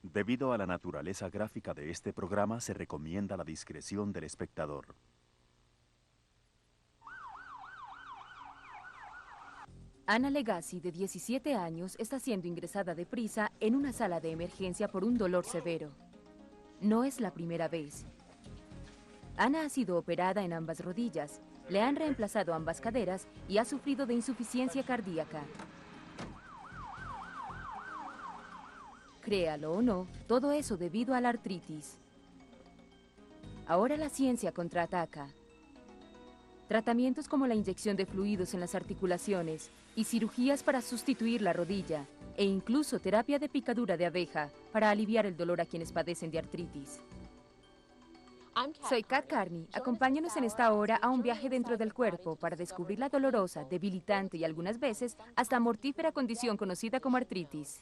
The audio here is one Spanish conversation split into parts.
Debido a la naturaleza gráfica de este programa, se recomienda la discreción del espectador. Ana Legacy, de 17 años, está siendo ingresada deprisa en una sala de emergencia por un dolor severo. No es la primera vez. Ana ha sido operada en ambas rodillas, le han reemplazado ambas caderas y ha sufrido de insuficiencia cardíaca. Créalo o no, todo eso debido a la artritis. Ahora la ciencia contraataca. Tratamientos como la inyección de fluidos en las articulaciones y cirugías para sustituir la rodilla, e incluso terapia de picadura de abeja para aliviar el dolor a quienes padecen de artritis. Soy Kat Carney. Acompáñanos en esta hora a un viaje dentro del cuerpo para descubrir la dolorosa, debilitante y algunas veces hasta mortífera condición conocida como artritis.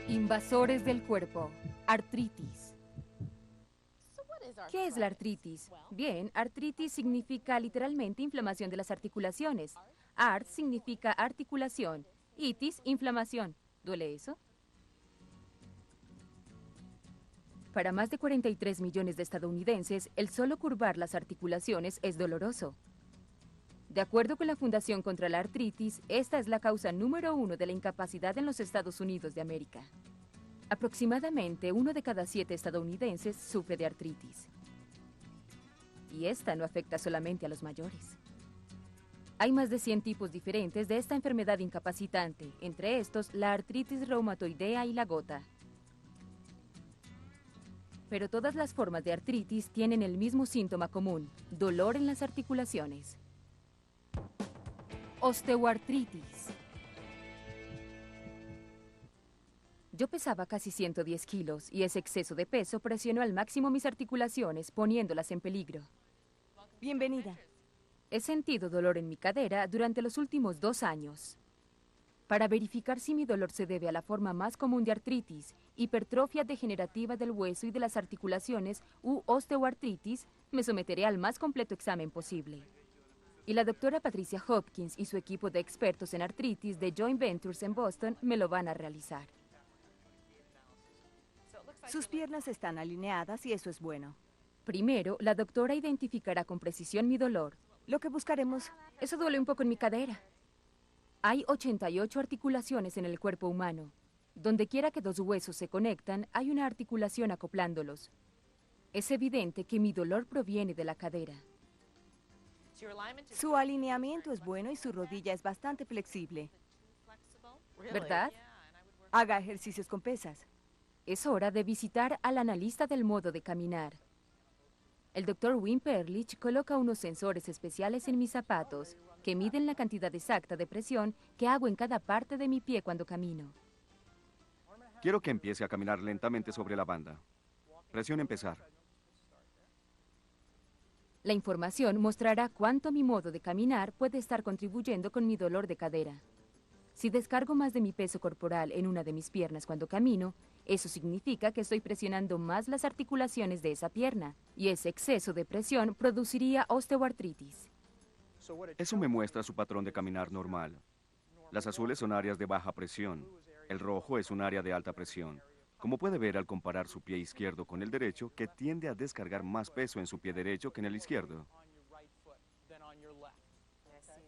Invasores del cuerpo. Artritis. ¿Qué es la artritis? Bien, artritis significa literalmente inflamación de las articulaciones. Art significa articulación. Itis, inflamación. ¿Duele eso? Para más de 43 millones de estadounidenses, el solo curvar las articulaciones es doloroso. De acuerdo con la Fundación contra la Artritis, esta es la causa número 1 de la incapacidad en los Estados Unidos de América. Aproximadamente 1 de cada 7 estadounidenses sufre de artritis. Y esta no afecta solamente a los mayores. Hay más de 100 tipos diferentes de esta enfermedad incapacitante, entre estos la artritis reumatoidea y la gota. Pero todas las formas de artritis tienen el mismo síntoma común, dolor en las articulaciones. Osteoartritis. Yo pesaba casi 110 kilos y ese exceso de peso presionó al máximo mis articulaciones, poniéndolas en peligro. Bienvenida. He sentido dolor en mi cadera durante los últimos 2 años. Para verificar si mi dolor se debe a la forma más común de artritis, hipertrofia degenerativa del hueso y de las articulaciones u osteoartritis, me someteré al más completo examen posible. Y la doctora Patricia Hopkins y su equipo de expertos en artritis de Joint Ventures en Boston me lo van a realizar. Sus piernas están alineadas y eso es bueno. Primero, la doctora identificará con precisión mi dolor. Lo que buscaremos... Eso duele un poco en mi cadera. Hay 88 articulaciones en el cuerpo humano. Donde quiera que 2 huesos se conectan, hay una articulación acoplándolos. Es evidente que mi dolor proviene de la cadera. Su alineamiento es bueno y su rodilla es bastante flexible. ¿Verdad? Haga ejercicios con pesas. Es hora de visitar al analista del modo de caminar. El Dr. Wim Perlich coloca unos sensores especiales en mis zapatos que miden la cantidad exacta de presión que hago en cada parte de mi pie cuando camino. Quiero que empiece a caminar lentamente sobre la banda. Presione empezar. La información mostrará cuánto mi modo de caminar puede estar contribuyendo con mi dolor de cadera. Si descargo más de mi peso corporal en una de mis piernas cuando camino, eso significa que estoy presionando más las articulaciones de esa pierna, y ese exceso de presión produciría osteoartritis. Eso me muestra su patrón de caminar normal. Las azules son áreas de baja presión. El rojo es un área de alta presión. Como puede ver al comparar su pie izquierdo con el derecho, que tiende a descargar más peso en su pie derecho que en el izquierdo.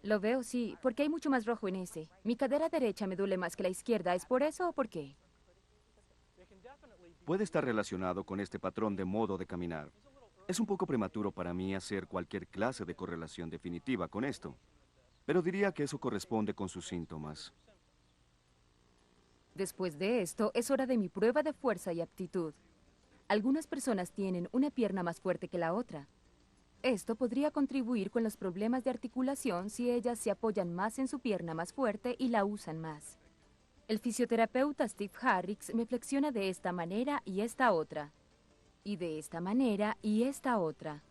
Lo veo, sí, porque hay mucho más rojo en ese. Mi cadera derecha me duele más que la izquierda. ¿Es por eso o por qué? Puede estar relacionado con este patrón de modo de caminar. Es un poco prematuro para mí hacer cualquier clase de correlación definitiva con esto, pero diría que eso corresponde con sus síntomas. Después de esto, es hora de mi prueba de fuerza y aptitud. Algunas personas tienen una pierna más fuerte que la otra. Esto podría contribuir con los problemas de articulación si ellas se apoyan más en su pierna más fuerte y la usan más. El fisioterapeuta Steve Harrix me flexiona de esta manera y esta otra. y de esta manera y esta otra.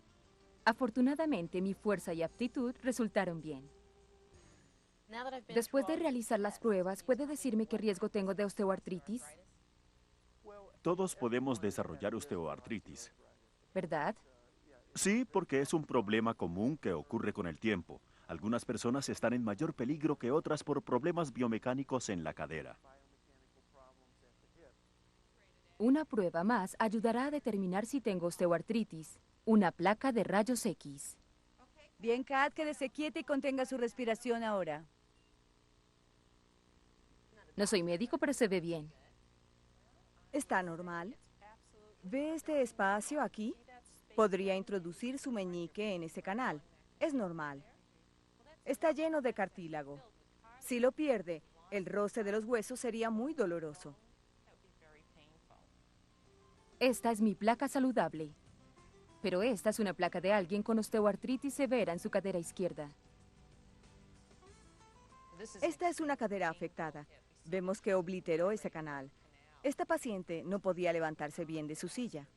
Afortunadamente, mi fuerza y aptitud resultaron bien. Después de realizar las pruebas, ¿puede decirme qué riesgo tengo de osteoartritis? Todos podemos desarrollar osteoartritis. ¿Verdad? Sí, porque es un problema común que ocurre con el tiempo. Algunas personas están en mayor peligro que otras por problemas biomecánicos en la cadera. Una prueba más ayudará a determinar si tengo osteoartritis. Una placa de rayos X. Bien, Kat, quédese quieta y contenga su respiración ahora. No soy médico, pero se ve bien. ¿Está normal? ¿Ve este espacio aquí? Podría introducir su meñique en ese canal. Es normal. Está lleno de cartílago. Si lo pierde, el roce de los huesos sería muy doloroso. Esta es mi placa saludable. Pero esta es una placa de alguien con osteoartritis severa en su cadera izquierda. Esta es una cadera afectada. Vemos que obliteró ese canal. Esta paciente no podía levantarse bien de su silla.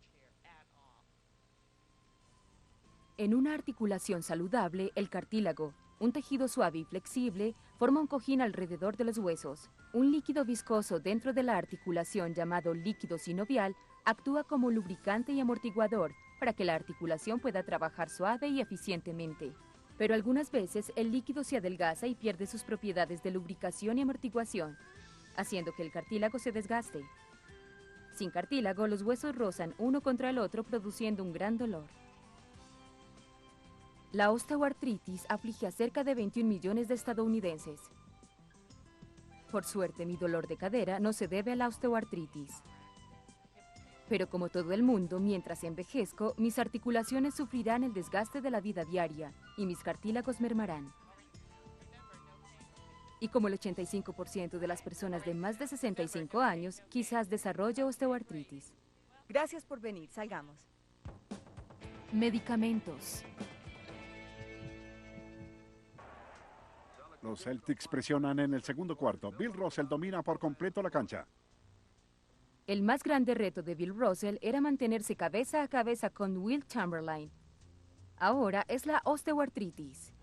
En una articulación saludable, el cartílago, un tejido suave y flexible, forma un cojín alrededor de los huesos. Un líquido viscoso dentro de la articulación llamado líquido sinovial actúa como lubricante y amortiguador para que la articulación pueda trabajar suave y eficientemente. Pero algunas veces el líquido se adelgaza y pierde sus propiedades de lubricación y amortiguación, haciendo que el cartílago se desgaste. Sin cartílago, los huesos rozan uno contra el otro, produciendo un gran dolor. La osteoartritis aflige a cerca de 21 millones de estadounidenses. Por suerte, mi dolor de cadera no se debe a la osteoartritis. Pero como todo el mundo, mientras envejezco, mis articulaciones sufrirán el desgaste de la vida diaria y mis cartílagos mermarán. Y como el 85% de las personas de más de 65 años, quizás desarrolle osteoartritis. Gracias por venir. Salgamos. Medicamentos. Los Celtics presionan en el segundo cuarto. Bill Russell domina por completo la cancha. El más grande reto de Bill Russell era mantenerse cabeza a cabeza con Wilt Chamberlain. Ahora es la osteoartritis.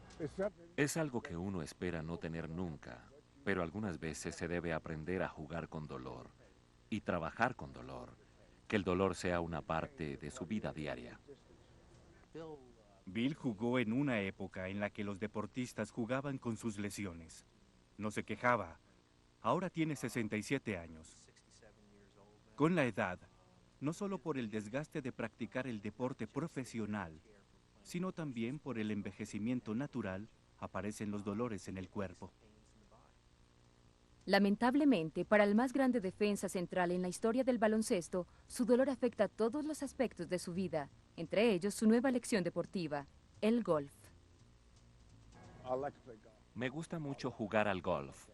Es algo que uno espera no tener nunca, pero algunas veces se debe aprender a jugar con dolor y trabajar con dolor, que el dolor sea una parte de su vida diaria. Bill jugó en una época en la que los deportistas jugaban con sus lesiones. No se quejaba. Ahora tiene 67 años. Con la edad, no solo por el desgaste de practicar el deporte profesional, sino también por el envejecimiento natural, aparecen los dolores en el cuerpo. Lamentablemente, para el más grande defensa central en la historia del baloncesto, su dolor afecta todos los aspectos de su vida, entre ellos su nueva elección deportiva, el golf. Me gusta mucho jugar al golf.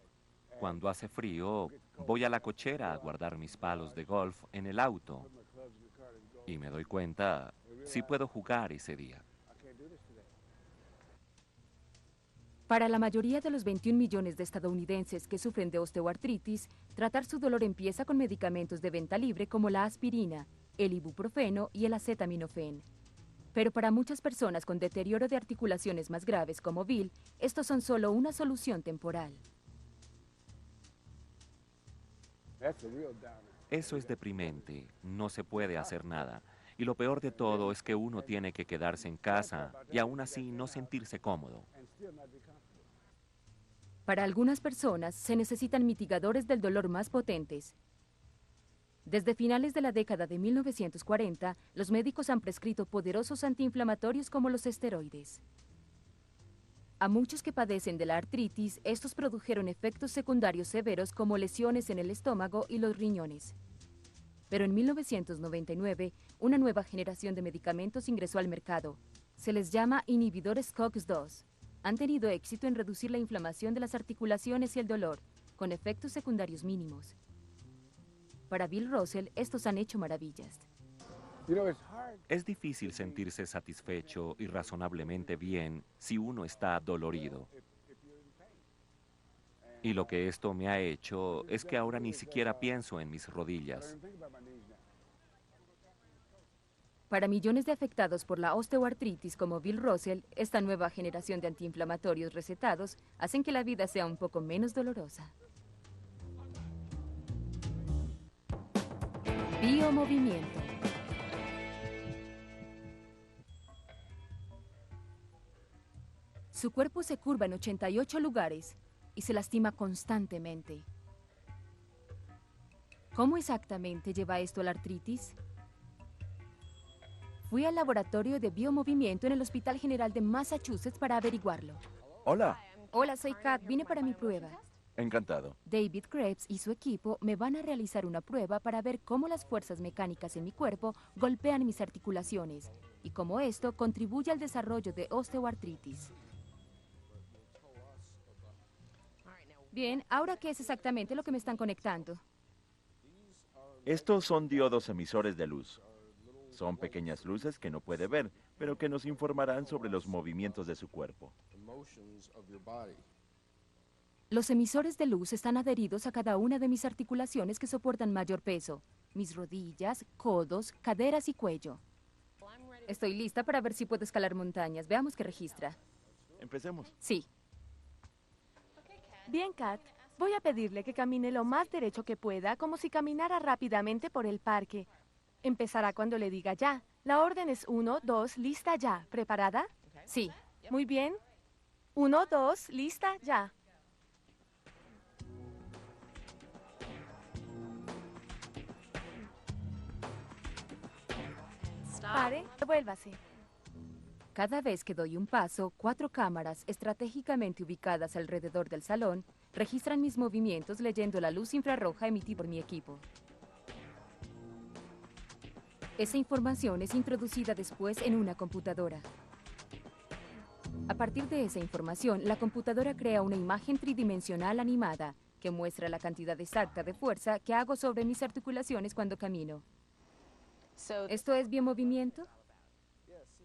Cuando hace frío, voy a la cochera a guardar mis palos de golf en el auto y me doy cuenta si puedo jugar ese día. Para la mayoría de los 21 millones de estadounidenses que sufren de osteoartritis, tratar su dolor empieza con medicamentos de venta libre como la aspirina, el ibuprofeno y el acetaminofén. Pero para muchas personas con deterioro de articulaciones más graves como Bill, estos son solo una solución temporal. Eso es deprimente, no se puede hacer nada. Y lo peor de todo es que uno tiene que quedarse en casa y aún así no sentirse cómodo. Para algunas personas se necesitan mitigadores del dolor más potentes. Desde finales de la década de 1940, los médicos han prescrito poderosos antiinflamatorios como los esteroides. A muchos que padecen de la artritis, estos produjeron efectos secundarios severos como lesiones en el estómago y los riñones. Pero en 1999, una nueva generación de medicamentos ingresó al mercado. Se les llama inhibidores COX-2. Han tenido éxito en reducir la inflamación de las articulaciones y el dolor, con efectos secundarios mínimos. Para Bill Russell, estos han hecho maravillas. Es difícil sentirse satisfecho y razonablemente bien si uno está dolorido. Y lo que esto me ha hecho es que ahora ni siquiera pienso en mis rodillas. Para millones de afectados por la osteoartritis como Bill Russell, esta nueva generación de antiinflamatorios recetados hacen que la vida sea un poco menos dolorosa. Biomovimiento. Su cuerpo se curva en 88 lugares y se lastima constantemente. ¿Cómo exactamente lleva esto la artritis? Fui al laboratorio de biomovimiento en el Hospital General de Massachusetts para averiguarlo. Hola, Hola, soy Kat. Vine para mi prueba. encantado. David Krebs y su equipo me van a realizar una prueba para ver cómo las fuerzas mecánicas en mi cuerpo golpean mis articulaciones y cómo esto contribuye al desarrollo de osteoartritis. Bien, ¿ahora qué es exactamente lo que me están conectando? Estos son diodos emisores de luz. Son pequeñas luces que no puede ver, pero que nos informarán sobre los movimientos de su cuerpo. Los emisores de luz están adheridos a cada una de mis articulaciones que soportan mayor peso, mis rodillas, codos, caderas y cuello. Estoy lista para ver si puedo escalar montañas. Veamos qué registra. Empecemos. Sí. Bien, Kat. Voy a pedirle que camine lo más derecho que pueda, como si caminara rápidamente por el parque. Empezará cuando le diga ya. La orden es 1, 2, lista ya. ¿Preparada? Sí. Muy bien. 1, 2, lista ya. Pare, devuélvase. Cada vez que doy un paso, 4 cámaras estratégicamente ubicadas alrededor del salón registran mis movimientos leyendo la luz infrarroja emitida por mi equipo. Esa información es introducida después en una computadora. A partir de esa información, la computadora crea una imagen tridimensional animada que muestra la cantidad exacta de fuerza que hago sobre mis articulaciones cuando camino. ¿Esto es biomovimiento?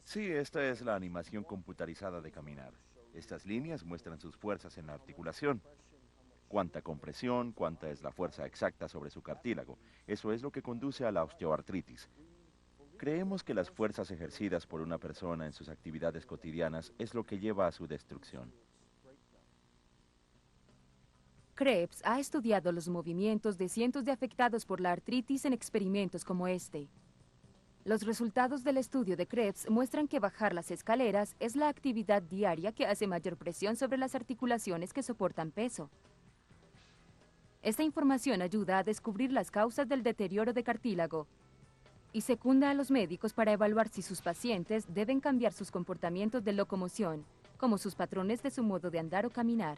Sí, esta es la animación computarizada de caminar. Estas líneas muestran sus fuerzas en la articulación. Cuánta compresión, cuánta es la fuerza exacta sobre su cartílago. Eso es lo que conduce a la osteoartritis. Creemos que las fuerzas ejercidas por una persona en sus actividades cotidianas es lo que lleva a su destrucción. Krebs ha estudiado los movimientos de cientos de afectados por la artritis en experimentos como este. Los resultados del estudio de Krebs muestran que bajar las escaleras es la actividad diaria que hace mayor presión sobre las articulaciones que soportan peso. Esta información ayuda a descubrir las causas del deterioro de cartílago y secunda a los médicos para evaluar si sus pacientes deben cambiar sus comportamientos de locomoción, como sus patrones de su modo de andar o caminar.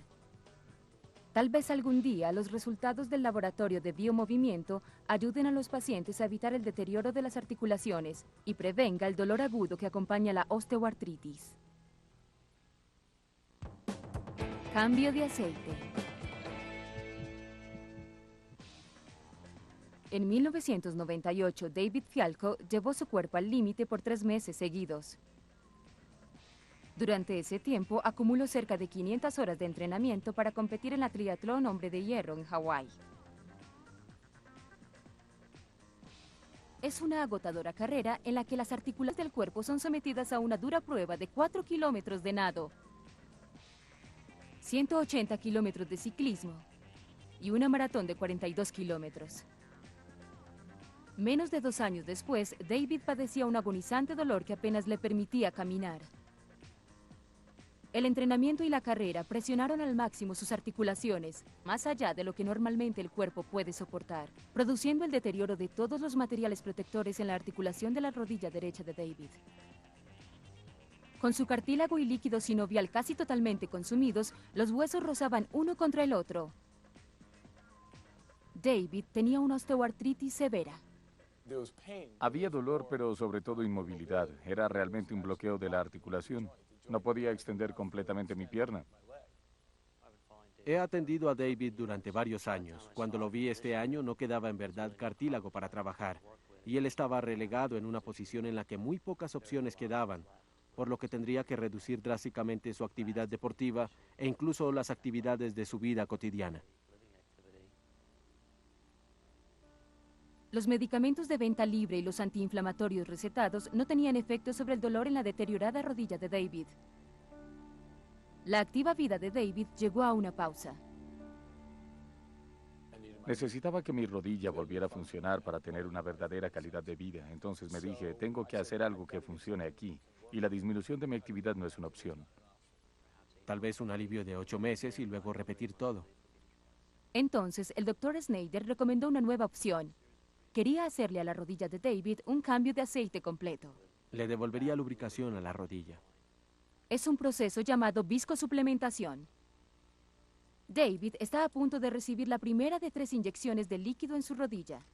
Tal vez algún día los resultados del laboratorio de biomovimiento ayuden a los pacientes a evitar el deterioro de las articulaciones y prevenga el dolor agudo que acompaña la osteoartritis. Cambio de aceite. En 1998, David Fialko llevó su cuerpo al límite por 3 meses seguidos. Durante ese tiempo, acumuló cerca de 500 horas de entrenamiento para competir en la triatlón hombre de hierro en Hawái. Es una agotadora carrera en la que las articulaciones del cuerpo son sometidas a una dura prueba de 4 kilómetros de nado, 180 kilómetros de ciclismo y una maratón de 42 kilómetros. Menos de 2 años después, David padecía un agonizante dolor que apenas le permitía caminar. El entrenamiento y la carrera presionaron al máximo sus articulaciones, más allá de lo que normalmente el cuerpo puede soportar, produciendo el deterioro de todos los materiales protectores en la articulación de la rodilla derecha de David. Con su cartílago y líquido sinovial casi totalmente consumidos, los huesos rozaban uno contra el otro. David tenía una osteoartritis severa. Había dolor, pero sobre todo inmovilidad. Era realmente un bloqueo de la articulación. No podía extender completamente mi pierna. He atendido a David durante varios años. Cuando lo vi este año no quedaba en verdad cartílago para trabajar y él estaba relegado en una posición en la que muy pocas opciones quedaban, por lo que tendría que reducir drásticamente su actividad deportiva e incluso las actividades de su vida cotidiana. Los medicamentos de venta libre y los antiinflamatorios recetados no tenían efecto sobre el dolor en la deteriorada rodilla de David. La activa vida de David llegó a una pausa. Necesitaba que mi rodilla volviera a funcionar para tener una verdadera calidad de vida. Entonces me dije, tengo que hacer algo que funcione aquí. Y la disminución de mi actividad no es una opción. Tal vez un alivio de 8 meses y luego repetir todo. Entonces, el Dr. Snyder recomendó una nueva opción. Quería hacerle a la rodilla de David un cambio de aceite completo. Le devolvería lubricación a la rodilla. Es un proceso llamado viscosuplementación. David está a punto de recibir la primera de 3 inyecciones de líquido en su rodilla.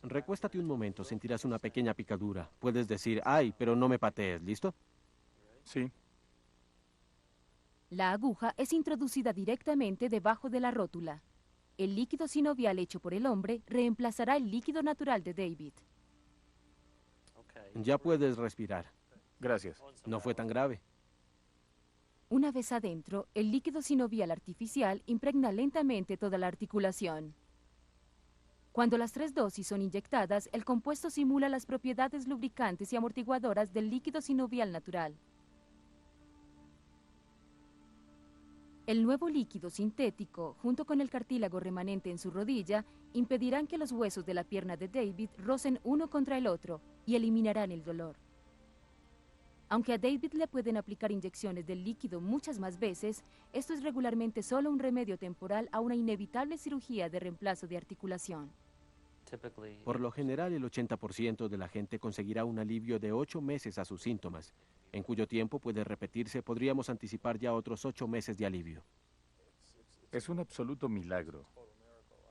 Recuéstate un momento, sentirás una pequeña picadura. Puedes decir, ay, pero no me patees, ¿listo? Sí. La aguja es introducida directamente debajo de la rótula. El líquido sinovial hecho por el hombre reemplazará el líquido natural de David. Ya puedes respirar. Gracias. No fue tan grave. Una vez adentro, el líquido sinovial artificial impregna lentamente toda la articulación. Cuando las 3 dosis son inyectadas, el compuesto simula las propiedades lubricantes y amortiguadoras del líquido sinovial natural. El nuevo líquido sintético, junto con el cartílago remanente en su rodilla, impedirán que los huesos de la pierna de David rocen uno contra el otro y eliminarán el dolor. Aunque a David le pueden aplicar inyecciones del líquido muchas más veces, esto es regularmente solo un remedio temporal a una inevitable cirugía de reemplazo de articulación. Por lo general, el 80% de la gente conseguirá un alivio de 8 meses a sus síntomas, en cuyo tiempo puede repetirse, podríamos anticipar ya otros 8 meses de alivio. Es un absoluto milagro.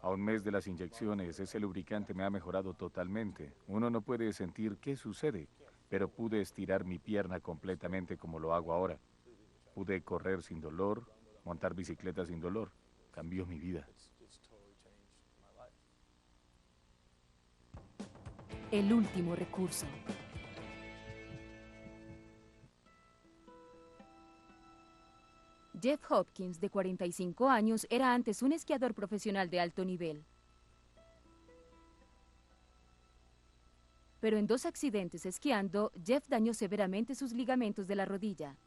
A un mes de las inyecciones, ese lubricante me ha mejorado totalmente. Uno no puede sentir qué sucede, pero pude estirar mi pierna completamente como lo hago ahora. Pude correr sin dolor, montar bicicleta sin dolor. Cambió mi vida. El último recurso. Jeff Hopkins, de 45 años, era antes un esquiador profesional de alto nivel. Pero en 2 accidentes esquiando, Jeff dañó severamente sus ligamentos de la rodilla.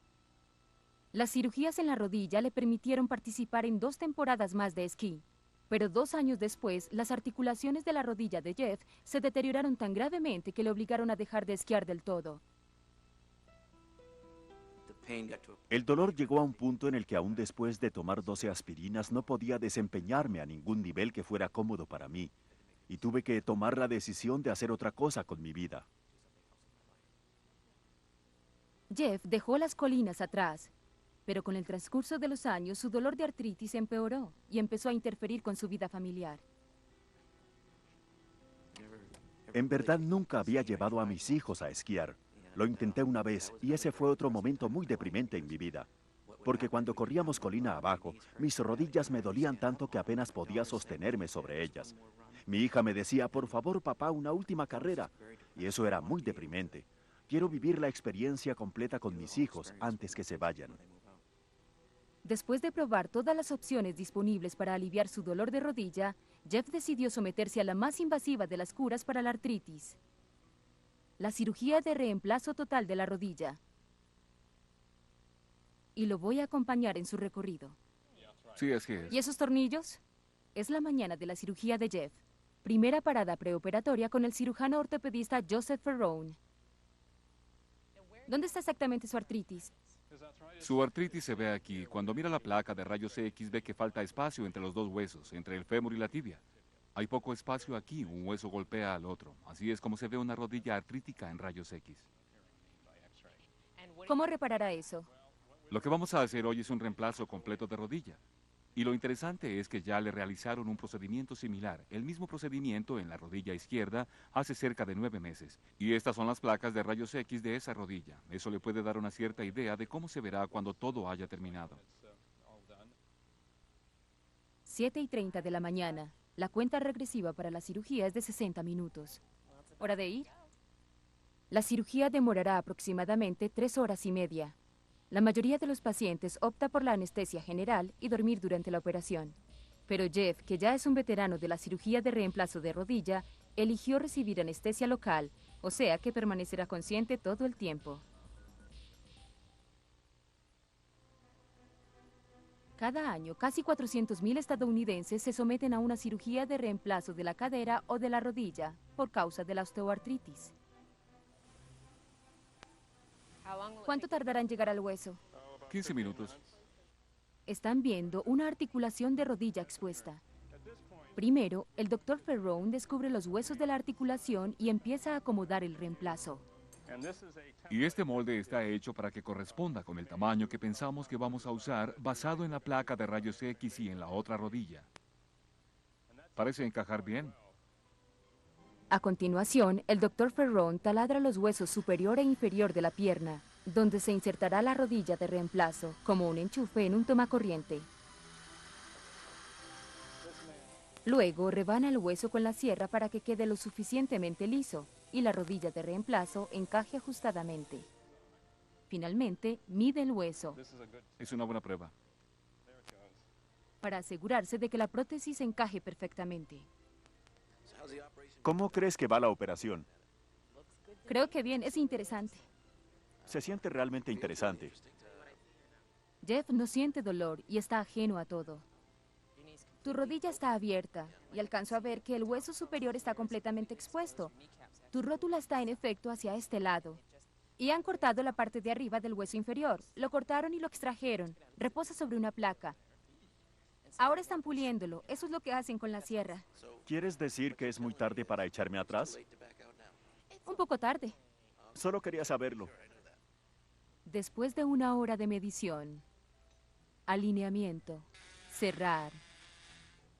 Las cirugías en la rodilla le permitieron participar en 2 temporadas más de esquí. Pero 2 años después, las articulaciones de la rodilla de Jeff se deterioraron tan gravemente que le obligaron a dejar de esquiar del todo. El dolor llegó a un punto en el que aún después de tomar 12 aspirinas no podía desempeñarme a ningún nivel que fuera cómodo para mí. Y tuve que tomar la decisión de hacer otra cosa con mi vida. Jeff dejó las colinas atrás, pero con el transcurso de los años su dolor de artritis empeoró y empezó a interferir con su vida familiar. En verdad nunca había llevado a mis hijos a esquiar. Lo intenté una vez y ese fue otro momento muy deprimente en mi vida. Porque cuando corríamos colina abajo, mis rodillas me dolían tanto que apenas podía sostenerme sobre ellas. Mi hija me decía, por favor, papá, una última carrera. Y eso era muy deprimente. Quiero vivir la experiencia completa con mis hijos antes que se vayan. Después de probar todas las opciones disponibles para aliviar su dolor de rodilla, Jeff decidió someterse a la más invasiva de las curas para la artritis: la cirugía de reemplazo total de la rodilla. Y lo voy a acompañar en su recorrido. Sí, así es. ¿Y esos tornillos? Es la mañana de la cirugía de Jeff. Primera parada preoperatoria con el cirujano ortopedista Joseph Ferrone. ¿Dónde está exactamente su artritis? Su artritis se ve aquí. Cuando mira la placa de rayos X ve que falta espacio entre los 2 huesos, entre el fémur y la tibia. Hay poco espacio aquí, un hueso golpea al otro. Así es como se ve una rodilla artrítica en rayos X. ¿Cómo reparará eso? Lo que vamos a hacer hoy es un reemplazo completo de rodilla. Y lo interesante es que ya le realizaron un procedimiento similar, el mismo procedimiento en la rodilla izquierda hace cerca de 9 meses. Y estas son las placas de rayos X de esa rodilla. Eso le puede dar una cierta idea de cómo se verá cuando todo haya terminado. 7:30 de la mañana. La cuenta regresiva para la cirugía es de 60 minutos. ¿Hora de ir? La cirugía demorará aproximadamente 3 horas y media. La mayoría de los pacientes opta por la anestesia general y dormir durante la operación. Pero Jeff, que ya es un veterano de la cirugía de reemplazo de rodilla, eligió recibir anestesia local, o sea que permanecerá consciente todo el tiempo. Cada año, casi 400.000 estadounidenses se someten a una cirugía de reemplazo de la cadera o de la rodilla por causa de la osteoartritis. ¿Cuánto tardará en llegar al hueso? 15 minutos. Están viendo una articulación de rodilla expuesta. Primero, el Dr. Ferrone descubre los huesos de la articulación y empieza a acomodar el reemplazo. Y este molde está hecho para que corresponda con el tamaño que pensamos que vamos a usar basado en la placa de rayos X y en la otra rodilla. Parece encajar bien. A continuación, el Dr. Ferrone taladra los huesos superior e inferior de la pierna, donde se insertará la rodilla de reemplazo, como un enchufe en un tomacorriente. Luego rebana el hueso con la sierra para que quede lo suficientemente liso y la rodilla de reemplazo encaje ajustadamente. Finalmente, mide el hueso Es una buena prueba. para asegurarse de que la prótesis encaje perfectamente. ¿Cómo crees que va la operación? Creo que bien, es interesante. Se siente realmente interesante. Jeff no siente dolor y está ajeno a todo. Tu rodilla está abierta y alcanzo a ver que el hueso superior está completamente expuesto. Tu rótula está en efecto hacia este lado. Y han cortado la parte de arriba del hueso inferior. Lo cortaron y lo extrajeron. Reposa sobre una placa. Ahora están puliéndolo. Eso es lo que hacen con la sierra. ¿Quieres decir que es muy tarde para echarme atrás? Un poco tarde. Solo quería saberlo. Después de una hora de medición, alineamiento, cerrar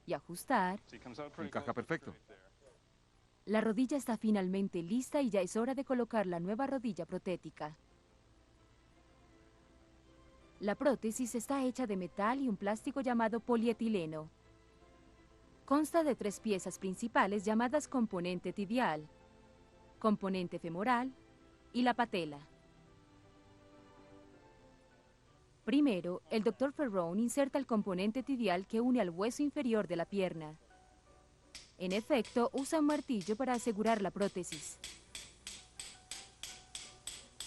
y ajustar, Encaja perfecto. la rodilla está finalmente lista y ya es hora de colocar la nueva rodilla protética. La prótesis está hecha de metal y un plástico llamado polietileno. Consta de 3 piezas principales llamadas componente tibial, componente femoral y la patela. Primero, el Dr. Ferrone inserta el componente tibial que une al hueso inferior de la pierna. En efecto, usa un martillo para asegurar la prótesis.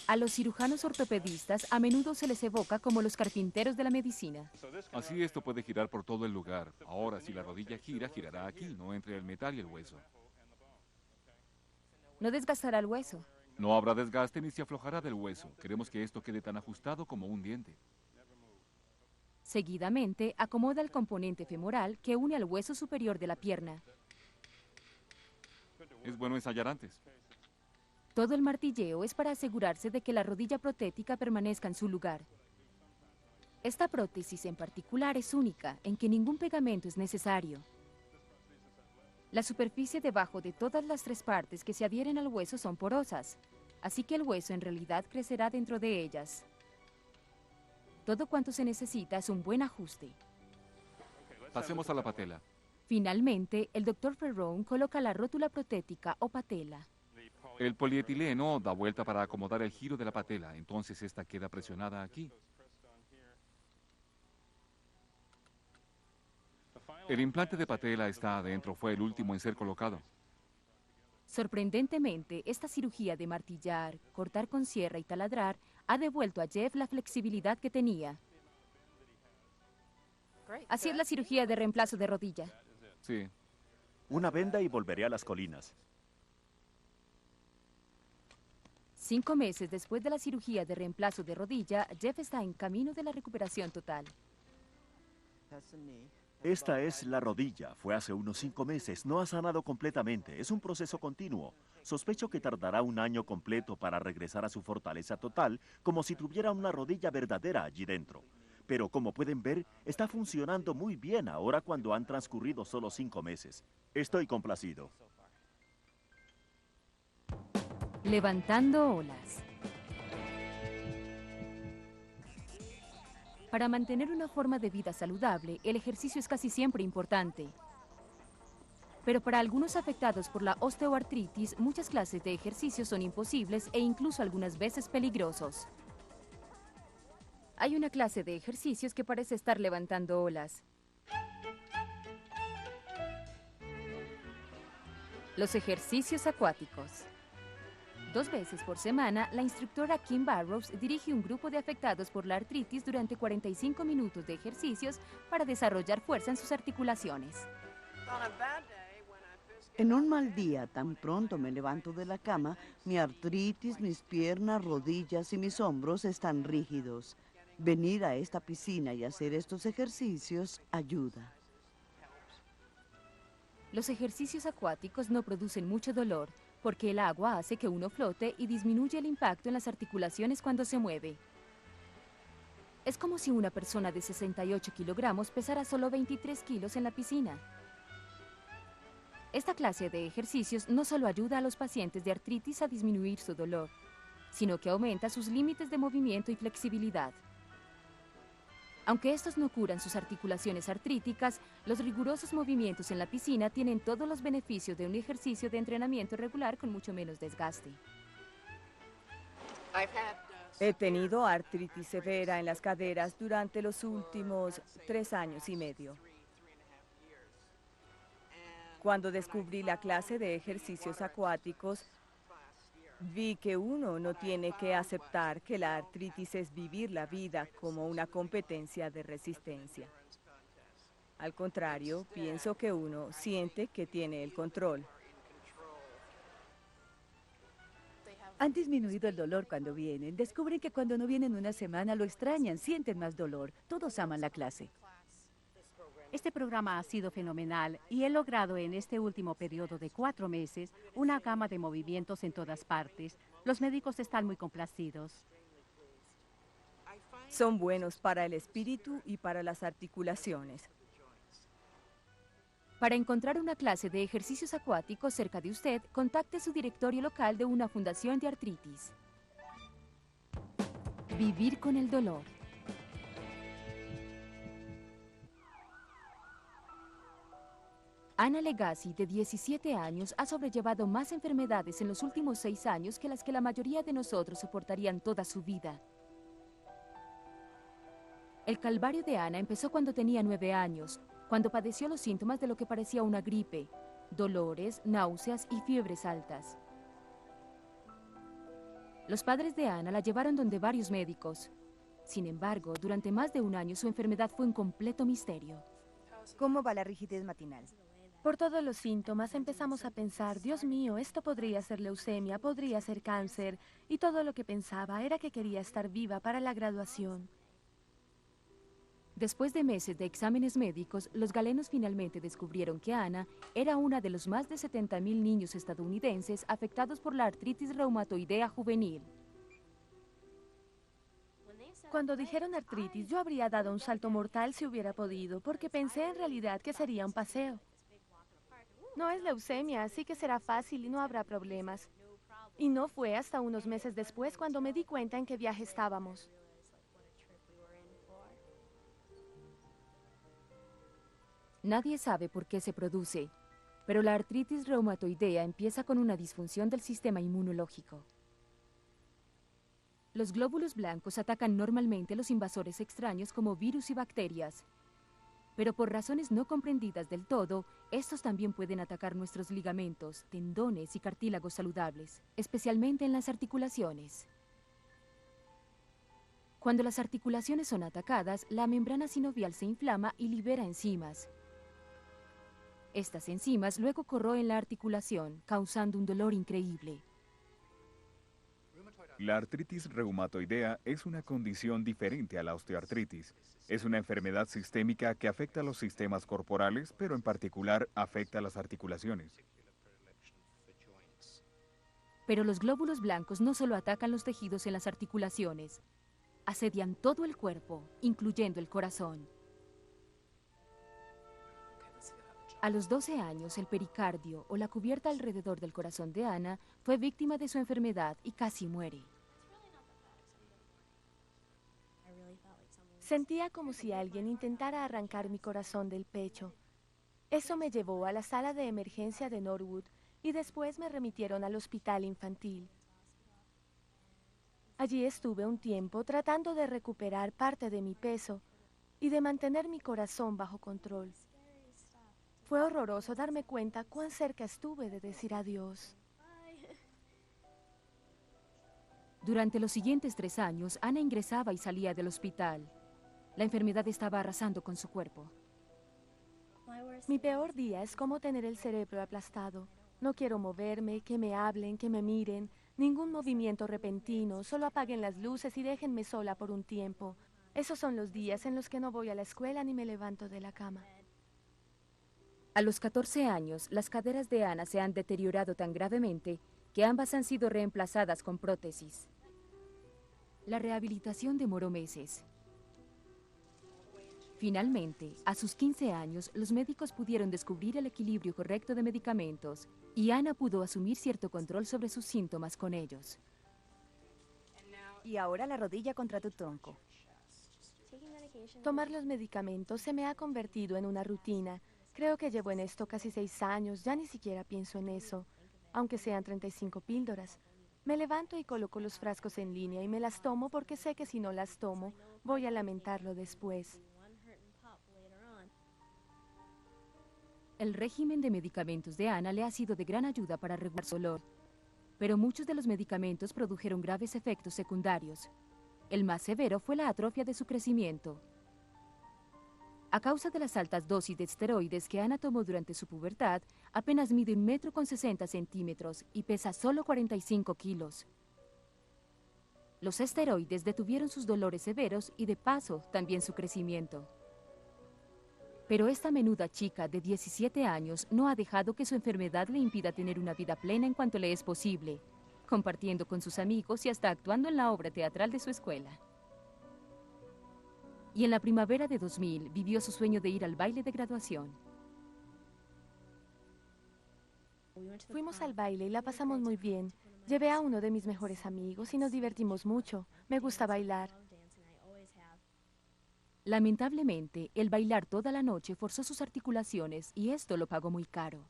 A los cirujanos ortopedistas a menudo se les evoca como los carpinteros de la medicina. Así esto puede girar por todo el lugar. Ahora, si la rodilla gira, girará aquí, no entre el metal y el hueso. No desgastará el hueso. No habrá desgaste ni se aflojará del hueso. Queremos que esto quede tan ajustado como un diente. Seguidamente, acomoda el componente femoral que une al hueso superior de la pierna. Es bueno ensayar antes. Todo el martilleo es para asegurarse de que la rodilla protética permanezca en su lugar. Esta prótesis en particular es única, en que ningún pegamento es necesario. La superficie debajo de todas las 3 partes que se adhieren al hueso son porosas, así que el hueso en realidad crecerá dentro de ellas. Todo cuanto se necesita es un buen ajuste. Pasemos a la patela. Finalmente, el Dr. Ferrone coloca la rótula protética o patela. El polietileno da vuelta para acomodar el giro de la patela, entonces esta queda presionada aquí. El implante de patela está adentro, fue el último en ser colocado. Sorprendentemente, esta cirugía de martillar, cortar con sierra y taladrar ha devuelto a Jeff la flexibilidad que tenía. Así es la cirugía de reemplazo de rodilla. Sí. Una venda y volveré a las colinas. 5 meses después de la cirugía de reemplazo de rodilla, Jeff está en camino de la recuperación total. Esta es la rodilla. Fue hace unos 5 meses. No ha sanado completamente. Es un proceso continuo. Sospecho que tardará un año completo para regresar a su fortaleza total, como si tuviera una rodilla verdadera allí dentro. Pero como pueden ver, está funcionando muy bien ahora cuando han transcurrido solo 5 meses. Estoy complacido. Levantando olas. Para mantener una forma de vida saludable, el ejercicio es casi siempre importante. Pero para algunos afectados por la osteoartritis, muchas clases de ejercicio son imposibles e incluso algunas veces peligrosos. Hay una clase de ejercicios que parece estar levantando olas. Los ejercicios acuáticos. 2 veces por semana, la instructora Kim Barrows dirige un grupo de afectados por la artritis durante 45 minutos de ejercicios para desarrollar fuerza en sus articulaciones. En un mal día, tan pronto me levanto de la cama, mi artritis, mis piernas, rodillas y mis hombros están rígidos. Venir a esta piscina y hacer estos ejercicios ayuda. Los ejercicios acuáticos no producen mucho dolor, porque el agua hace que uno flote y disminuye el impacto en las articulaciones cuando se mueve. Es como si una persona de 68 kilogramos pesara solo 23 kilos en la piscina. Esta clase de ejercicios no solo ayuda a los pacientes de artritis a disminuir su dolor, sino que aumenta sus límites de movimiento y flexibilidad. Aunque estos no curan sus articulaciones artríticas, los rigurosos movimientos en la piscina tienen todos los beneficios de un ejercicio de entrenamiento regular con mucho menos desgaste. He tenido artritis severa en las caderas durante los últimos 3 años y medio. Cuando descubrí la clase de ejercicios acuáticos, vi que uno no tiene que aceptar que la artritis es vivir la vida como una competencia de resistencia. Al contrario, pienso que uno siente que tiene el control. Han disminuido el dolor cuando vienen. Descubren que cuando no vienen una semana lo extrañan, sienten más dolor. Todos aman la clase. Este programa ha sido fenomenal y he logrado en este último periodo de 4 meses una gama de movimientos en todas partes. Los médicos están muy complacidos. Son buenos para el espíritu y para las articulaciones. Para encontrar una clase de ejercicios acuáticos cerca de usted, contacte su directorio local de una fundación de artritis. Vivir con el dolor. Ana Legacy, de 17 años, ha sobrellevado más enfermedades en los últimos 6 años que las que la mayoría de nosotros soportarían toda su vida. El calvario de Ana empezó cuando tenía 9 años, cuando padeció los síntomas de lo que parecía una gripe, dolores, náuseas y fiebres altas. Los padres de Ana la llevaron donde varios médicos. Sin embargo, durante más de 1 año su enfermedad fue un completo misterio. ¿Cómo va la rigidez matinal? Por todos los síntomas empezamos a pensar, Dios mío, esto podría ser leucemia, podría ser cáncer, y todo lo que pensaba era que quería estar viva para la graduación. Después de meses de exámenes médicos, los galenos finalmente descubrieron que Ana era una de los más de 70,000 niños estadounidenses afectados por la artritis reumatoidea juvenil. Cuando dijeron artritis, yo habría dado un salto mortal si hubiera podido, porque pensé en realidad que sería un paseo. No es leucemia, así que será fácil y no habrá problemas. Y no fue hasta unos meses después cuando me di cuenta en qué viaje estábamos. Nadie sabe por qué se produce, pero la artritis reumatoidea empieza con una disfunción del sistema inmunológico. Los glóbulos blancos atacan normalmente los invasores extraños como virus y bacterias, pero por razones no comprendidas del todo, estos también pueden atacar nuestros ligamentos, tendones y cartílagos saludables, especialmente en las articulaciones. Cuando las articulaciones son atacadas, la membrana sinovial se inflama y libera enzimas. Estas enzimas luego corroen la articulación, causando un dolor increíble. La artritis reumatoidea es una condición diferente a la osteoartritis. Es una enfermedad sistémica que afecta a los sistemas corporales, pero en particular afecta a las articulaciones. Pero los glóbulos blancos no solo atacan los tejidos en las articulaciones, asedian todo el cuerpo, incluyendo el corazón. A los 12 años, el pericardio, o la cubierta alrededor del corazón de Ana, fue víctima de su enfermedad y casi muere. Sentía como si alguien intentara arrancar mi corazón del pecho. Eso me llevó a la sala de emergencia de Norwood y después me remitieron al hospital infantil. Allí estuve un tiempo tratando de recuperar parte de mi peso y de mantener mi corazón bajo control. Fue horroroso darme cuenta cuán cerca estuve de decir adiós. Durante los siguientes 3 años, Ana ingresaba y salía del hospital. La enfermedad estaba arrasando con su cuerpo. Mi peor día es como tener el cerebro aplastado. No quiero moverme, que me hablen, que me miren. Ningún movimiento repentino, solo apaguen las luces y déjenme sola por un tiempo. Esos son los días en los que no voy a la escuela ni me levanto de la cama. A los 14 años, las caderas de Ana se han deteriorado tan gravemente que ambas han sido reemplazadas con prótesis. La rehabilitación demoró meses. Finalmente, a sus 15 años, los médicos pudieron descubrir el equilibrio correcto de medicamentos y Ana pudo asumir cierto control sobre sus síntomas con ellos. Y ahora la rodilla contra tu tronco. Tomar los medicamentos se me ha convertido en una rutina. Creo que llevo en esto casi 6 años, ya ni siquiera pienso en eso, aunque sean 35 píldoras. Me levanto y coloco los frascos en línea y me las tomo porque sé que si no las tomo, voy a lamentarlo después. El régimen de medicamentos de Ana le ha sido de gran ayuda para regular su dolor, pero muchos de los medicamentos produjeron graves efectos secundarios. El más severo fue la atrofia de su crecimiento. A causa de las altas dosis de esteroides que Ana tomó durante su pubertad, apenas mide 1,60 m y pesa solo 45 kilos. Los esteroides detuvieron sus dolores severos y de paso también su crecimiento. Pero esta menuda chica de 17 años no ha dejado que su enfermedad le impida tener una vida plena en cuanto le es posible, compartiendo con sus amigos y hasta actuando en la obra teatral de su escuela. Y en la primavera de 2000 vivió su sueño de ir al baile de graduación. Fuimos al baile y la pasamos muy bien. Llevé a uno de mis mejores amigos y nos divertimos mucho. Me gusta bailar. Lamentablemente, el bailar toda la noche forzó sus articulaciones y esto lo pagó muy caro.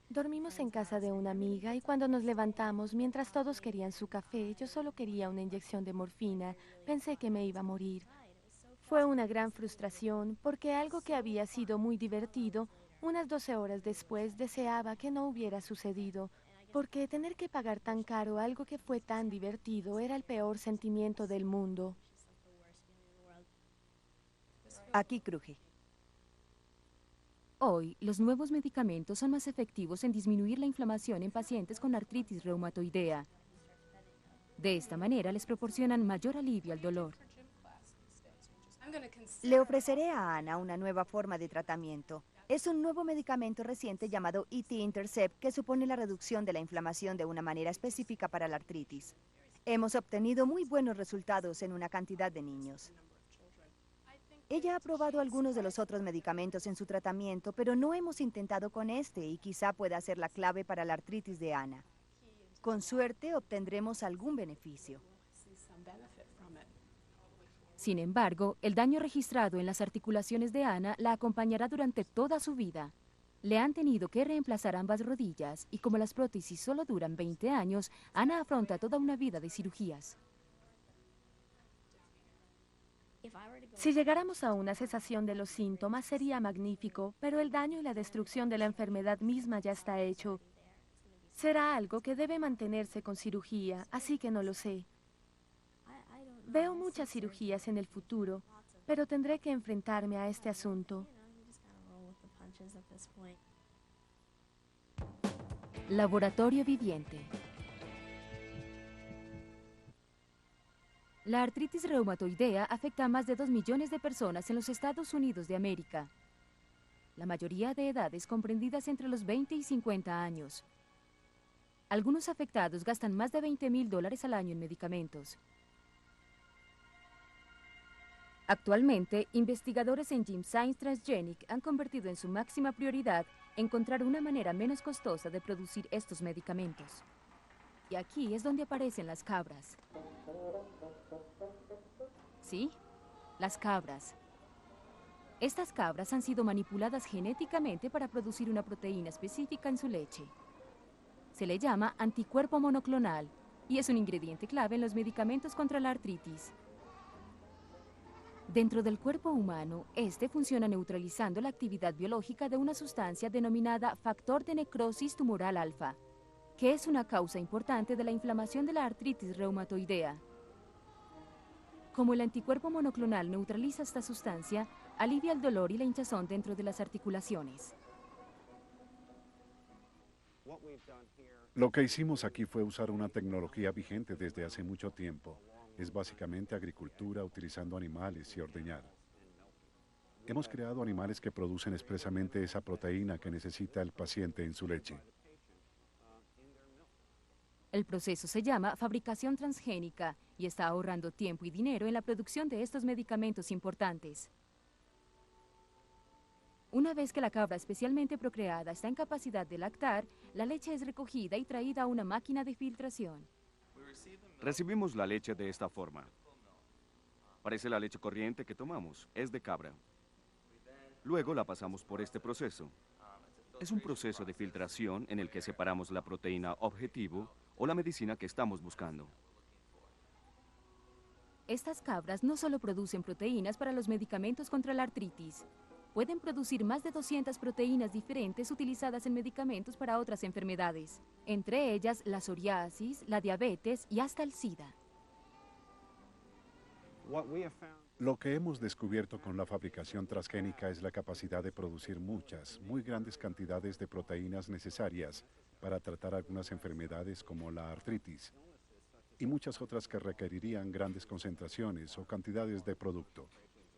Dormimos en casa de una amiga y cuando nos levantamos, mientras todos querían su café, yo solo quería una inyección de morfina. Pensé que me iba a morir. Fue una gran frustración porque algo que había sido muy divertido, unas 12 horas después deseaba que no hubiera sucedido, porque tener que pagar tan caro algo que fue tan divertido era el peor sentimiento del mundo. Aquí cruje. Hoy, los nuevos medicamentos son más efectivos en disminuir la inflamación en pacientes con artritis reumatoidea. De esta manera, les proporcionan mayor alivio al dolor. Le ofreceré a Ana una nueva forma de tratamiento. Es un nuevo medicamento reciente llamado ET Intercept que supone la reducción de la inflamación de una manera específica para la artritis. Hemos obtenido muy buenos resultados en una cantidad de niños. Ella ha probado algunos de los otros medicamentos en su tratamiento, pero no hemos intentado con este y quizá pueda ser la clave para la artritis de Ana. Con suerte obtendremos algún beneficio. Sin embargo, el daño registrado en las articulaciones de Ana la acompañará durante toda su vida. Le han tenido que reemplazar ambas rodillas y como las prótesis solo duran 20 años, Ana afronta toda una vida de cirugías. Si llegáramos a una cesación de los síntomas sería magnífico, pero el daño y la destrucción de la enfermedad misma ya está hecho. Será algo que debe mantenerse con cirugía, así que no lo sé. Veo muchas cirugías en el futuro, pero tendré que enfrentarme a este asunto. Laboratorio viviente. La artritis reumatoidea afecta a más de 2 millones de personas en los Estados Unidos de América. La mayoría de edades comprendidas entre los 20 y 50 años. Algunos afectados gastan más de $20,000 al año en medicamentos. Actualmente, investigadores en Gym Science Transgenic han convertido en su máxima prioridad encontrar una manera menos costosa de producir estos medicamentos. Y aquí es donde aparecen las cabras. ¿Sí? Las cabras. Estas cabras han sido manipuladas genéticamente para producir una proteína específica en su leche. Se le llama anticuerpo monoclonal y es un ingrediente clave en los medicamentos contra la artritis. Dentro del cuerpo humano, este funciona neutralizando la actividad biológica de una sustancia denominada factor de necrosis tumoral alfa, que es una causa importante de la inflamación de la artritis reumatoidea. Como el anticuerpo monoclonal neutraliza esta sustancia, alivia el dolor y la hinchazón dentro de las articulaciones. Lo que hicimos aquí fue usar una tecnología vigente desde hace mucho tiempo. Es básicamente agricultura utilizando animales y ordeñar. Hemos creado animales que producen expresamente esa proteína que necesita el paciente en su leche. El proceso se llama fabricación transgénica y está ahorrando tiempo y dinero en la producción de estos medicamentos importantes. Una vez que la cabra especialmente procreada está en capacidad de lactar, la leche es recogida y traída a una máquina de filtración. Recibimos la leche de esta forma. Parece la leche corriente que tomamos, es de cabra. Luego la pasamos por este proceso. Es un proceso de filtración en el que separamos la proteína objetivo o la medicina que estamos buscando. Estas cabras no solo producen proteínas para los medicamentos contra la artritis, pueden producir más de 200 proteínas diferentes utilizadas en medicamentos para otras enfermedades, entre ellas la psoriasis, la diabetes y hasta el SIDA. Lo que hemos descubierto con la fabricación transgénica es la capacidad de producir muchas, muy grandes cantidades de proteínas necesarias para tratar algunas enfermedades como la artritis y muchas otras que requerirían grandes concentraciones o cantidades de producto.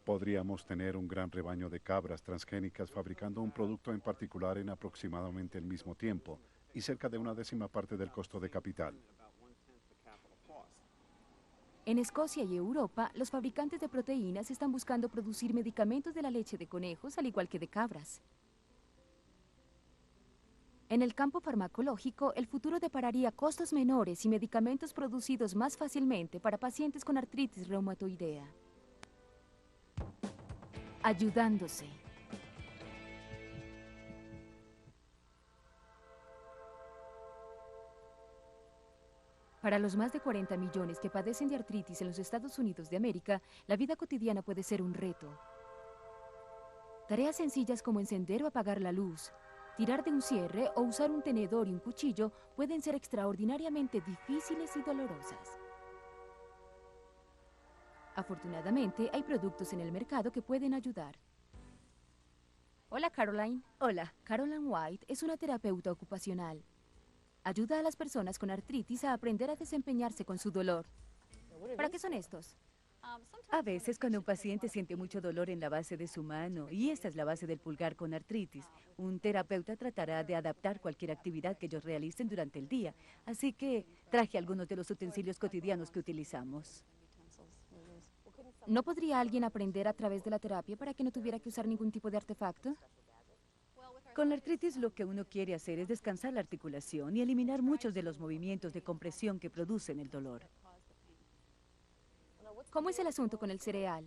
Podríamos tener un gran rebaño de cabras transgénicas fabricando un producto en particular en aproximadamente el mismo tiempo y cerca de 1/10 parte del costo de capital. En Escocia y Europa, los fabricantes de proteínas están buscando producir medicamentos de la leche de conejos al igual que de cabras. En el campo farmacológico, el futuro depararía costos menores y medicamentos producidos más fácilmente para pacientes con artritis reumatoidea. Ayudándose. Para los más de 40 millones que padecen de artritis en los Estados Unidos de América, la vida cotidiana puede ser un reto. Tareas sencillas como encender o apagar la luz, tirar de un cierre o usar un tenedor y un cuchillo pueden ser extraordinariamente difíciles y dolorosas. Afortunadamente, hay productos en el mercado que pueden ayudar. Hola, Caroline. Hola. Caroline White es una terapeuta ocupacional. Ayuda a las personas con artritis a aprender a desempeñarse con su dolor. ¿Para qué son estos? A veces cuando un paciente siente mucho dolor en la base de su mano, y esta es la base del pulgar con artritis, un terapeuta tratará de adaptar cualquier actividad que ellos realicen durante el día. Así que traje algunos de los utensilios cotidianos que utilizamos. ¿No podría alguien aprender a través de la terapia para que no tuviera que usar ningún tipo de artefacto? Con la artritis lo que uno quiere hacer es descansar la articulación y eliminar muchos de los movimientos de compresión que producen el dolor. ¿Cómo es el asunto con el cereal?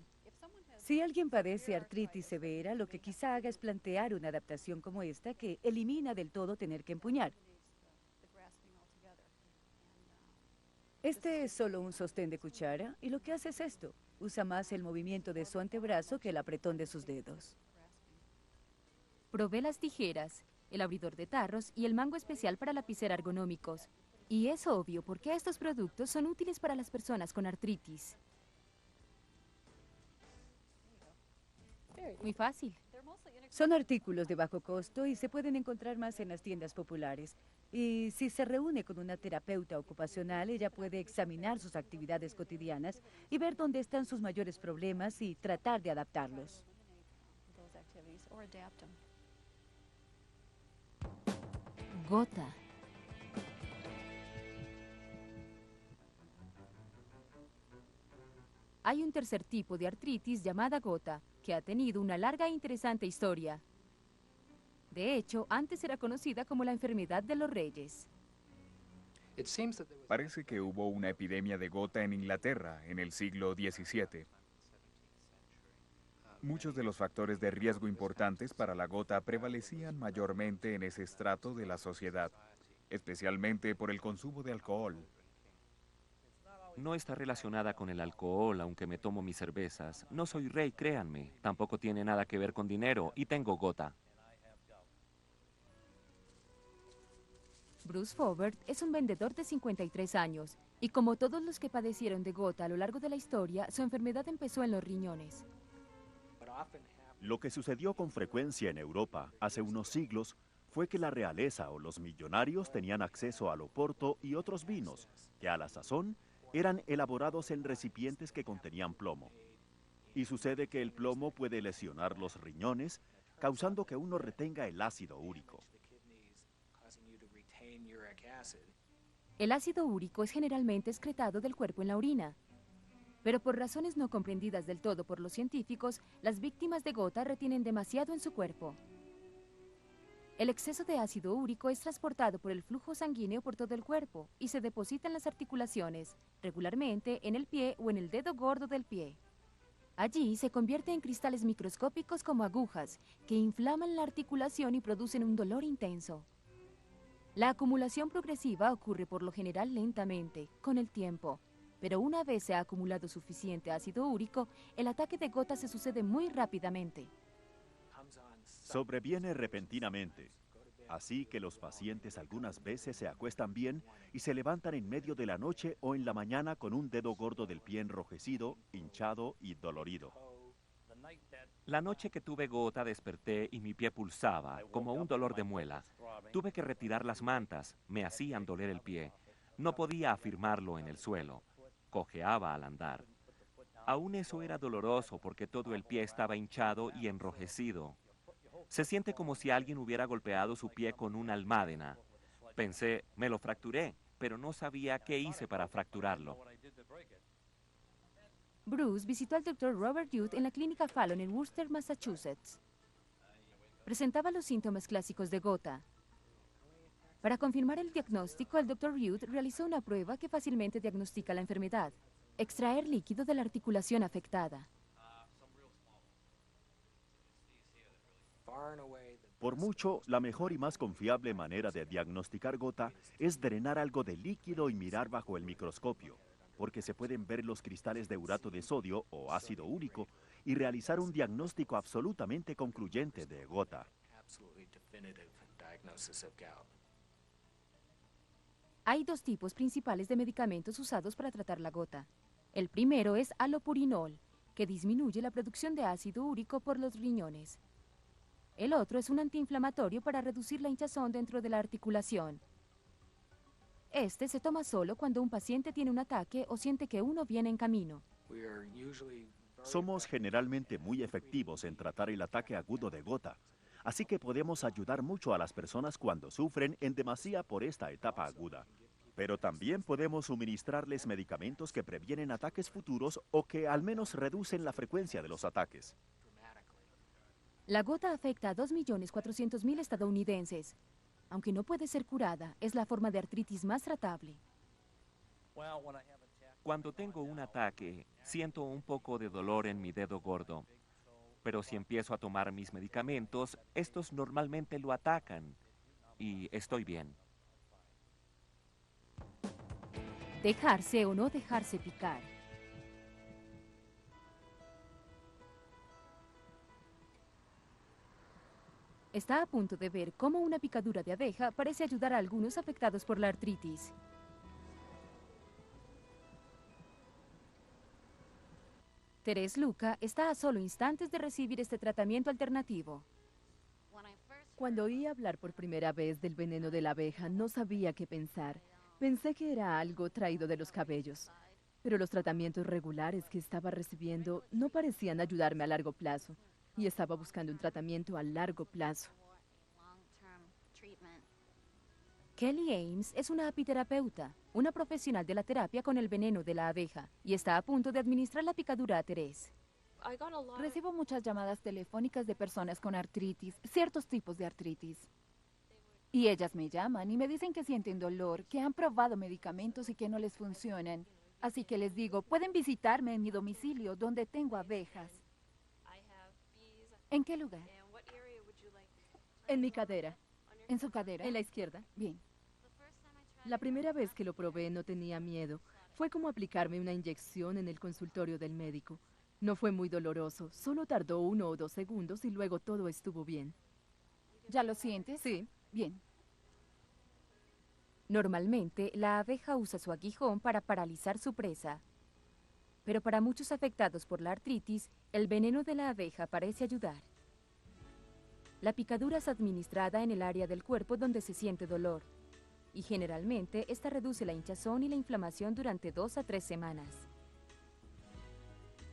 Si alguien padece artritis severa, lo que quizá haga es plantear una adaptación como esta que elimina del todo tener que empuñar. Este es solo un sostén de cuchara y lo que hace es esto. Usa más el movimiento de su antebrazo que el apretón de sus dedos. Probé las tijeras, el abridor de tarros y el mango especial para lapicera ergonómicos. Y es obvio por qué estos productos son útiles para las personas con artritis. Muy fácil. Son artículos de bajo costo y se pueden encontrar más en las tiendas populares. Y si se reúne con una terapeuta ocupacional, ella puede examinar sus actividades cotidianas y ver dónde están sus mayores problemas y tratar de adaptarlos. Gota. Hay un tercer tipo de artritis llamada gota, que ha tenido una larga e interesante historia. De hecho, antes era conocida como la enfermedad de los reyes. Parece que hubo una epidemia de gota en Inglaterra en el siglo XVII. Muchos de los factores de riesgo importantes para la gota prevalecían mayormente en ese estrato de la sociedad, especialmente por el consumo de alcohol. No está relacionada con el alcohol, aunque me tomo mis cervezas. No soy rey, créanme. Tampoco tiene nada que ver con dinero y tengo gota. Bruce Faubert es un vendedor de 53 años y como todos los que padecieron de gota a lo largo de la historia, su enfermedad empezó en los riñones. Lo que sucedió con frecuencia en Europa hace unos siglos fue que la realeza o los millonarios tenían acceso al oporto y otros vinos, que a la sazón eran elaborados en recipientes que contenían plomo. Y sucede que el plomo puede lesionar los riñones, causando que uno retenga el ácido úrico. El ácido úrico es generalmente excretado del cuerpo en la orina. Pero por razones no comprendidas del todo por los científicos, las víctimas de gota retienen demasiado en su cuerpo. El exceso de ácido úrico es transportado por el flujo sanguíneo por todo el cuerpo y se deposita en las articulaciones, regularmente en el pie o en el dedo gordo del pie. Allí se convierte en cristales microscópicos como agujas, que inflaman la articulación y producen un dolor intenso. La acumulación progresiva ocurre por lo general lentamente, con el tiempo, pero una vez se ha acumulado suficiente ácido úrico, el ataque de gota se sucede muy rápidamente. Sobreviene repentinamente, así que los pacientes algunas veces se acuestan bien y se levantan en medio de la noche o en la mañana con un dedo gordo del pie enrojecido, hinchado y dolorido. La noche que tuve gota desperté y mi pie pulsaba, como un dolor de muela. Tuve que retirar las mantas, me hacían doler el pie. No podía afirmarlo en el suelo. Cojeaba al andar. Aún eso era doloroso porque todo el pie estaba hinchado y enrojecido. Se siente como si alguien hubiera golpeado su pie con una almádena. Pensé, me lo fracturé, pero no sabía qué hice para fracturarlo. Bruce visitó al Dr. Robert Youth en la clínica Fallon en Worcester, Massachusetts. Presentaba los síntomas clásicos de gota. Para confirmar el diagnóstico, el Dr. Youth realizó una prueba que fácilmente diagnostica la enfermedad: extraer líquido de la articulación afectada. Por mucho, la mejor y más confiable manera de diagnosticar gota es drenar algo de líquido y mirar bajo el microscopio, porque se pueden ver los cristales de urato de sodio o ácido úrico y realizar un diagnóstico absolutamente concluyente de gota. Hay dos tipos principales de medicamentos usados para tratar la gota. El primero es alopurinol, que disminuye la producción de ácido úrico por los riñones. El otro es un antiinflamatorio para reducir la hinchazón dentro de la articulación. Este se toma solo cuando un paciente tiene un ataque o siente que uno viene en camino. Somos generalmente muy efectivos en tratar el ataque agudo de gota, así que podemos ayudar mucho a las personas cuando sufren en demasía por esta etapa aguda. Pero también podemos suministrarles medicamentos que previenen ataques futuros o que al menos reducen la frecuencia de los ataques. La gota afecta a 2.400.000 estadounidenses. Aunque no puede ser curada, es la forma de artritis más tratable. Cuando tengo un ataque, siento un poco de dolor en mi dedo gordo. Pero si empiezo a tomar mis medicamentos, estos normalmente lo atacan y estoy bien. Dejarse o no dejarse picar. Está a punto de ver cómo una picadura de abeja parece ayudar a algunos afectados por la artritis. Therese Luca está a solo instantes de recibir este tratamiento alternativo. Cuando oí hablar por primera vez del veneno de la abeja, no sabía qué pensar. Pensé que era algo traído de los cabellos. Pero los tratamientos regulares que estaba recibiendo no parecían ayudarme a largo plazo. Y estaba buscando un tratamiento a largo plazo. Kelly Ames es una apiterapeuta, una profesional de la terapia con el veneno de la abeja, y está a punto de administrar la picadura a Therese. Recibo muchas llamadas telefónicas de personas con artritis, ciertos tipos de artritis. Y ellas me llaman y me dicen que sienten dolor, que han probado medicamentos y que no les funcionan. Así que les digo, pueden visitarme en mi domicilio, donde tengo abejas. ¿En qué lugar? En mi cadera. ¿En su cadera? En la izquierda. Bien. La primera vez que lo probé no tenía miedo. Fue como aplicarme una inyección en el consultorio del médico. No fue muy doloroso, solo tardó 1 o 2 segundos y luego todo estuvo bien. ¿Ya lo sientes? Sí. Bien. Normalmente, la abeja usa su aguijón para paralizar su presa. Pero para muchos afectados por la artritis, el veneno de la abeja parece ayudar. La picadura es administrada en el área del cuerpo donde se siente dolor, y generalmente esta reduce la hinchazón y la inflamación durante 2 a 3 semanas.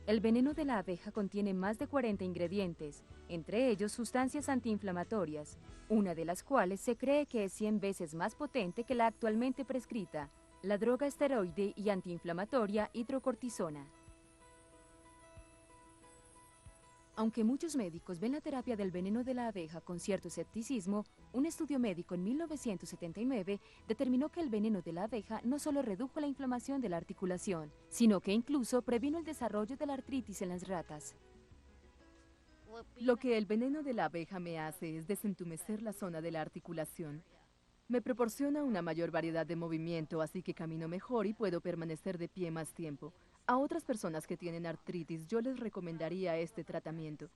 El veneno de la abeja contiene más de 40 ingredientes, entre ellos sustancias antiinflamatorias, una de las cuales se cree que es 100 veces más potente que la actualmente prescrita, la droga esteroide y antiinflamatoria hidrocortisona. Aunque muchos médicos ven la terapia del veneno de la abeja con cierto escepticismo, un estudio médico en 1979 determinó que el veneno de la abeja no solo redujo la inflamación de la articulación, sino que incluso previno el desarrollo de la artritis en las ratas. Lo que el veneno de la abeja me hace es desentumecer la zona de la articulación. Me proporciona una mayor variedad de movimiento, así que camino mejor y puedo permanecer de pie más tiempo. A otras personas que tienen artritis, yo les recomendaría este tratamiento.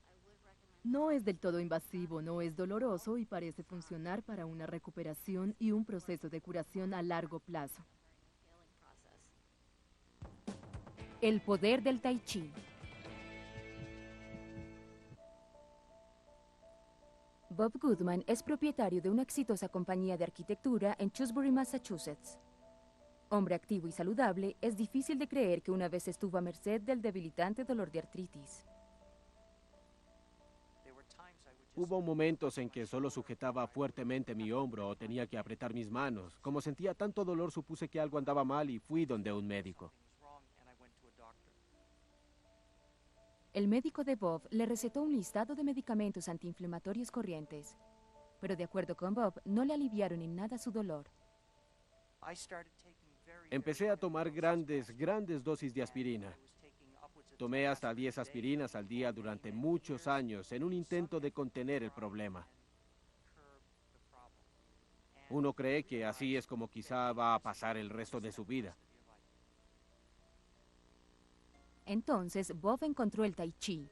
No es del todo invasivo, no es doloroso y parece funcionar para una recuperación y un proceso de curación a largo plazo. El poder del Tai Chi. Bob Goodman es propietario de una exitosa compañía de arquitectura en Shrewsbury, Massachusetts. Hombre activo y saludable, es difícil de creer que una vez estuvo a merced del debilitante dolor de artritis. Hubo momentos en que solo sujetaba fuertemente mi hombro o tenía que apretar mis manos. Como sentía tanto dolor, supuse que algo andaba mal y fui donde un médico. El médico de Bob le recetó un listado de medicamentos antiinflamatorios corrientes, pero de acuerdo con Bob, no le aliviaron en nada su dolor. Empecé a tomar grandes dosis de aspirina. Tomé hasta 10 aspirinas al día durante muchos años en un intento de contener el problema. Uno cree que así es como quizá va a pasar el resto de su vida. Entonces, Bob encontró el Tai Chi,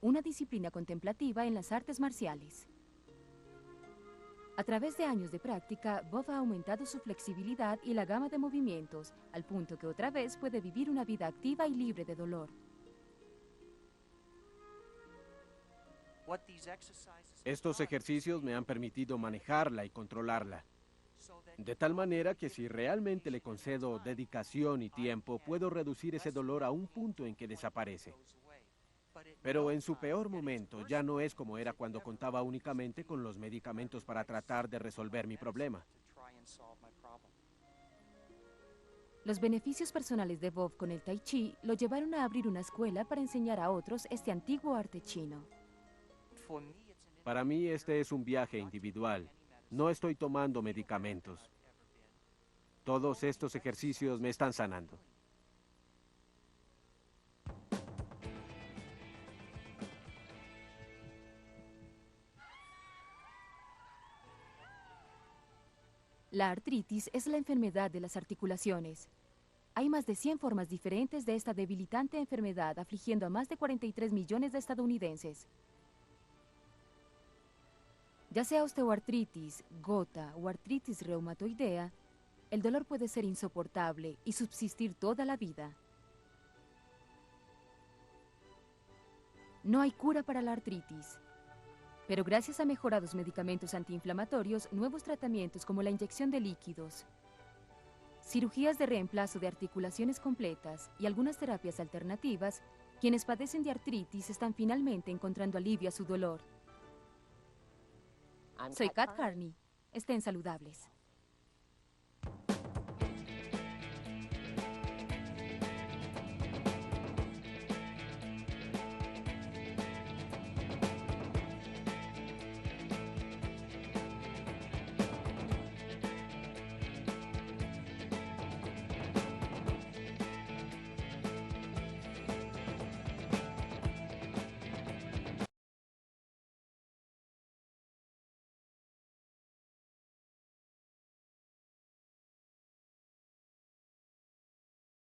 una disciplina contemplativa en las artes marciales. A través de años de práctica, Bob ha aumentado su flexibilidad y la gama de movimientos, al punto que otra vez puede vivir una vida activa y libre de dolor. Estos ejercicios me han permitido manejarla y controlarla. De tal manera que si realmente le concedo dedicación y tiempo, puedo reducir ese dolor a un punto en que desaparece. Pero en su peor momento ya no es como era cuando contaba únicamente con los medicamentos para tratar de resolver mi problema. Los beneficios personales de Bob con el Tai Chi lo llevaron a abrir una escuela para enseñar a otros este antiguo arte chino. Para mí este es un viaje individual. No estoy tomando medicamentos. Todos estos ejercicios me están sanando. La artritis es la enfermedad de las articulaciones. Hay más de 100 formas diferentes de esta debilitante enfermedad afligiendo a más de 43 millones de estadounidenses. Ya sea osteoartritis, gota o artritis reumatoidea, el dolor puede ser insoportable y subsistir toda la vida. No hay cura para la artritis, pero gracias a mejorados medicamentos antiinflamatorios, nuevos tratamientos como la inyección de líquidos, cirugías de reemplazo de articulaciones completas y algunas terapias alternativas, quienes padecen de artritis están finalmente encontrando alivio a su dolor. Soy Kat Carney. Estén saludables.